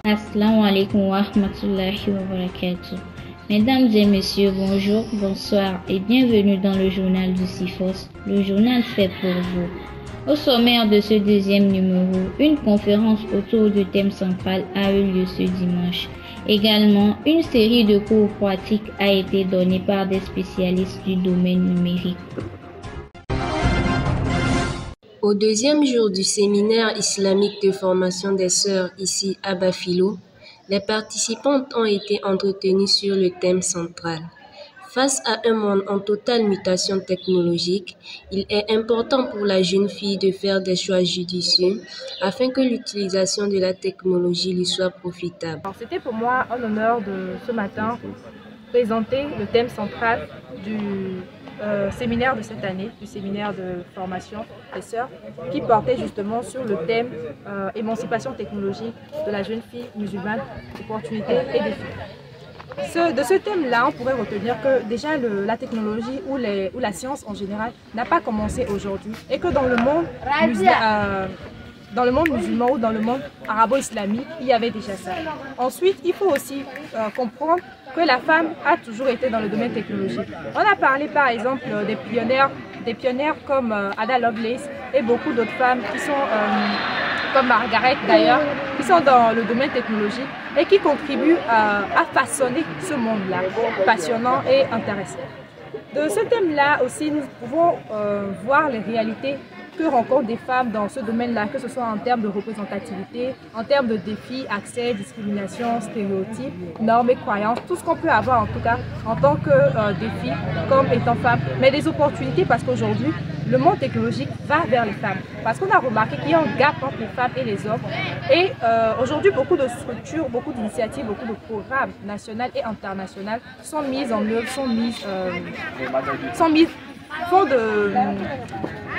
Assalamu alaikum wa rahmatullahi wa barakatuh. Mesdames et messieurs, bonjour, bonsoir et bienvenue dans le journal du CIFOS, le journal fait pour vous. Au sommaire de ce deuxième numéro, une conférence autour du thème central a eu lieu ce dimanche. Également, une série de cours pratiques a été donnée par des spécialistes du domaine numérique. Au deuxième jour du séminaire islamique de formation des sœurs ici à Bafilo, les participantes ont été entretenues sur le thème central. Face à un monde en totale mutation technologique, il est important pour la jeune fille de faire des choix judicieux afin que l'utilisation de la technologie lui soit profitable. C'était pour moi un honneur de ce matin présenter le thème central du séminaire de cette année, du séminaire de formation des sœurs, qui portait justement sur le thème émancipation technologique de la jeune fille musulmane, opportunités et défis. De ce thème-là, on pourrait retenir que déjà la technologie ou la science en général n'a pas commencé aujourd'hui et que dans le monde musulman ou dans le monde arabo-islamique, il y avait déjà ça. Ensuite, il faut aussi comprendre que la femme a toujours été dans le domaine technologique. On a parlé par exemple des pionnières comme Ada Lovelace et beaucoup d'autres femmes qui sont, comme Margaret d'ailleurs, qui sont dans le domaine technologique et qui contribuent à façonner ce monde-là, passionnant et intéressant. De ce thème-là aussi, nous pouvons voir les réalités que rencontrent des femmes dans ce domaine-là, que ce soit en termes de représentativité, en termes de défis, accès, discrimination, stéréotypes, normes et croyances, tout ce qu'on peut avoir en tout cas en tant que défi comme étant femme, mais des opportunités parce qu'aujourd'hui, le monde technologique va vers les femmes. Parce qu'on a remarqué qu'il y a un gap entre les femmes et les hommes. Et aujourd'hui, beaucoup de structures, beaucoup d'initiatives, beaucoup de programmes nationaux et internationaux sont mis en œuvre,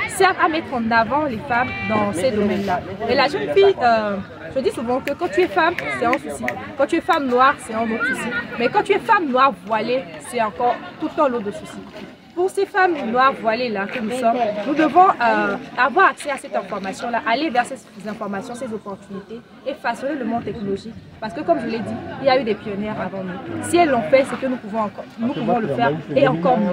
servent à mettre en avant les femmes dans ces domaines-là. Et la jeune fille, je dis souvent que quand tu es femme, c'est un souci. Quand tu es femme noire, c'est un autre souci. Mais quand tu es femme noire voilée, c'est encore tout un lot de soucis. Pour ces femmes noires voilées-là que nous sommes, nous devons avoir accès à cette information-là, aller vers ces informations, ces opportunités et façonner le monde technologique. Parce que comme je l'ai dit, il y a eu des pionnières avant nous. Si elles l'ont fait, c'est que nous pouvons le faire et encore mieux.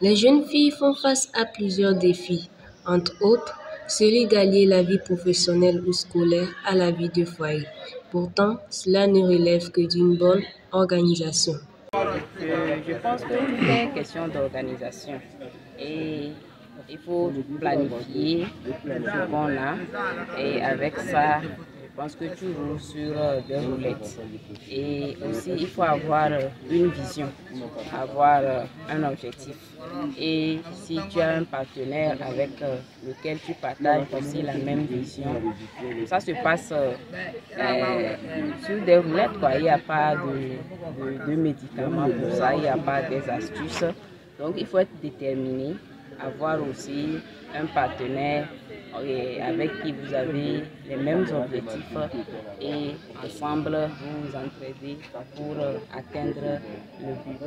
Les jeunes filles font face à plusieurs défis, entre autres, celui d'allier la vie professionnelle ou scolaire à la vie de foyer. Pourtant, cela ne relève que d'une bonne organisation. Je pense que tout est question d'organisation et il faut planifier ce qu'on a et avec ça, je pense que tu roules sur des roulettes. Et aussi, il faut avoir une vision, avoir un objectif. Et si tu as un partenaire avec lequel tu partages aussi la même vision, ça se passe sur des roulettes, quoi. Il n'y a pas de médicaments pour ça, il n'y a pas des astuces. Donc, il faut être déterminé, avoir aussi un partenaire avec qui vous avez les mêmes objectifs et ensemble vous vous entraidez pour atteindre le but.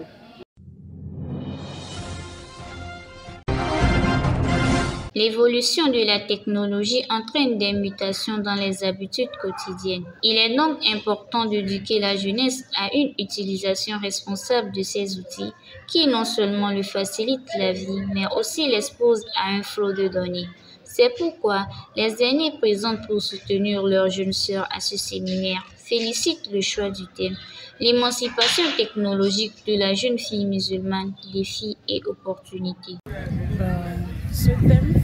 L'évolution de la technologie entraîne des mutations dans les habitudes quotidiennes. Il est donc important d'éduquer la jeunesse à une utilisation responsable de ces outils qui non seulement lui facilitent la vie, mais aussi l'exposent à un flot de données. C'est pourquoi les aînés présents pour soutenir leurs jeunes sœurs à ce séminaire félicitent le choix du thème « L'émancipation technologique de la jeune fille musulmane, défis et opportunités ». Ce thème,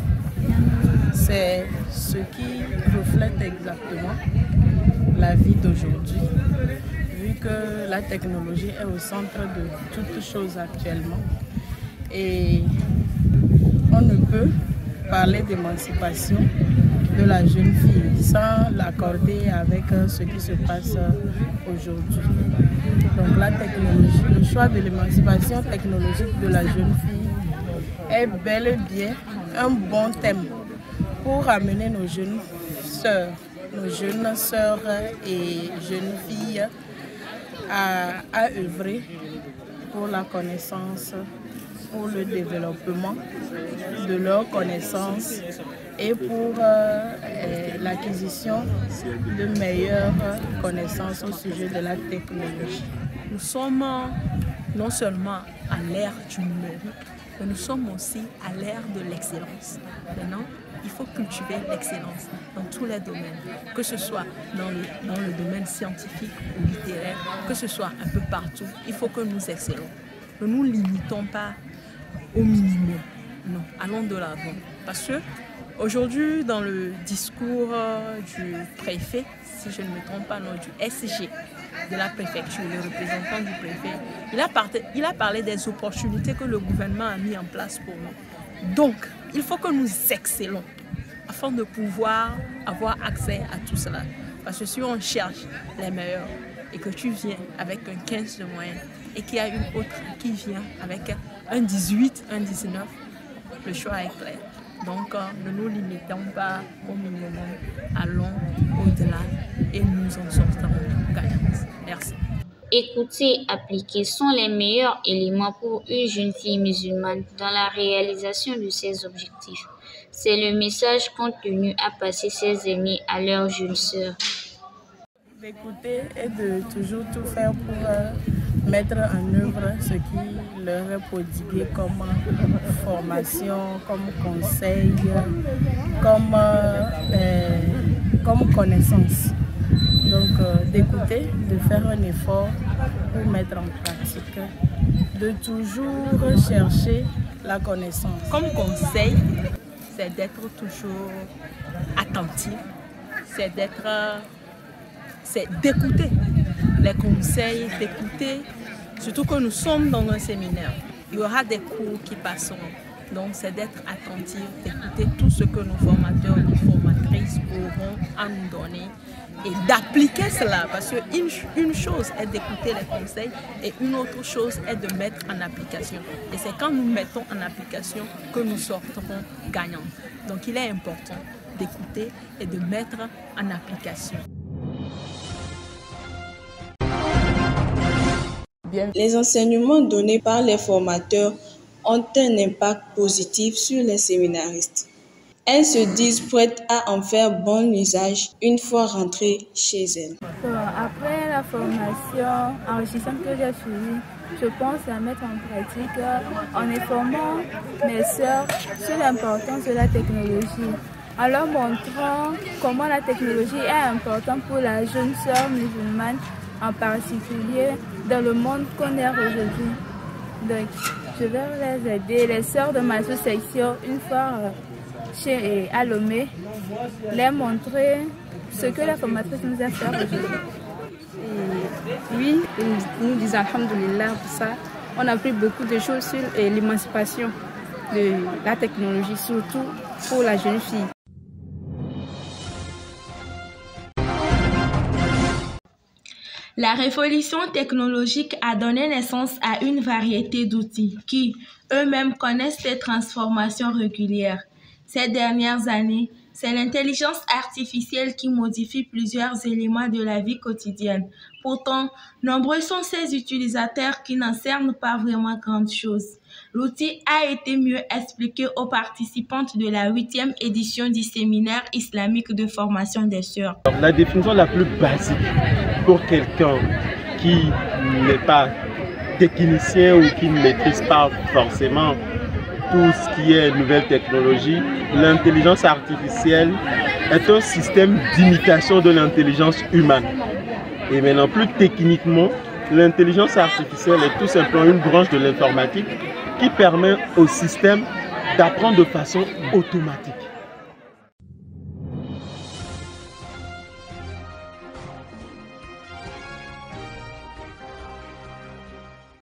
c'est ce qui reflète exactement la vie d'aujourd'hui, vu que la technologie est au centre de toutes choses actuellement. Et on ne peut parler d'émancipation de la jeune fille sans l'accorder avec ce qui se passe aujourd'hui. Donc la technologie, le choix de l'émancipation technologique de la jeune fille est bel et bien un bon thème pour amener nos jeunes sœurs et jeunes filles à œuvrer pour la connaissance pour le développement de leurs connaissances et pour l'acquisition de meilleures connaissances au sujet de la technologie. Nous sommes non seulement à l'ère du numérique, mais nous sommes aussi à l'ère de l'excellence. Maintenant, il faut cultiver l'excellence dans tous les domaines, que ce soit dans le domaine scientifique ou littéraire, que ce soit un peu partout. Il faut que nous excellons. Ne nous limitons pas au minimum. Non, allons de l'avant. Parce que aujourd'hui, dans le discours du préfet, si je ne me trompe pas, non, du SG de la préfecture, le représentant du préfet, il a parlé des opportunités que le gouvernement a mis en place pour nous. Donc, il faut que nous excellons afin de pouvoir avoir accès à tout cela. Parce que si on cherche les meilleurs et que tu viens avec un 15 de moyenne et qu'il y a une autre qui vient avec un 18, un 19, le choix est clair. Donc, ne nous limitons pas au minimum, allons au-delà et nous en sortirons gagnants. Merci. Écouter, appliquer sont les meilleurs éléments pour une jeune fille musulmane dans la réalisation de ses objectifs. C'est le message qu'ont tenu à passer ses aînés à leurs jeunes sœurs. D'écouter et de toujours tout faire pour mettre en œuvre ce qui leur est prodigué comme formation, comme conseil, comme connaissance. Donc d'écouter, de faire un effort pour mettre en pratique, de toujours chercher la connaissance. Comme conseil, c'est d'être toujours attentif, c'est d'écouter les conseils, d'écouter, surtout que nous sommes dans un séminaire. Il y aura des cours qui passeront. Donc c'est d'être attentif, d'écouter tout ce que nos formateurs, nos formatrices auront à nous donner et d'appliquer cela. Parce qu'une chose est d'écouter les conseils et une autre chose est de mettre en application. Et c'est quand nous mettons en application que nous sortirons gagnants. Donc il est important d'écouter et de mettre en application. Les enseignements donnés par les formateurs ont un impact positif sur les séminaristes. Elles se disent prêtes à en faire bon usage une fois rentrées chez elles. Après la formation enrichissante que j'ai suivie, je pense à mettre en pratique en informant mes sœurs sur l'importance de la technologie, en leur montrant comment la technologie est importante pour la jeune sœur musulmane, en particulier dans le monde qu'on est aujourd'hui. Donc, je vais les aider, les sœurs de ma sous-section, une fois à Lomé, les montrer ce que la formatrice nous a fait aujourd'hui. Oui, nous disons alhamdoulilah pour ça. On a appris beaucoup de choses sur l'émancipation de la technologie, surtout pour la jeune fille. La révolution technologique a donné naissance à une variété d'outils qui, eux-mêmes, connaissent des transformations régulières. Ces dernières années, c'est l'intelligence artificielle qui modifie plusieurs éléments de la vie quotidienne. Pourtant, nombreux sont ces utilisateurs qui n'en cernent pas vraiment grande chose. L'outil a été mieux expliqué aux participantes de la 8e édition du séminaire islamique de formation des sœurs. La définition la plus basique pour quelqu'un qui n'est pas technicien ou qui ne maîtrise pas forcément tout ce qui est nouvelle technologie, l'intelligence artificielle est un système d'imitation de l'intelligence humaine. Et maintenant, plus techniquement, l'intelligence artificielle est tout simplement une branche de l'informatique qui permet au système d'apprendre de façon automatique.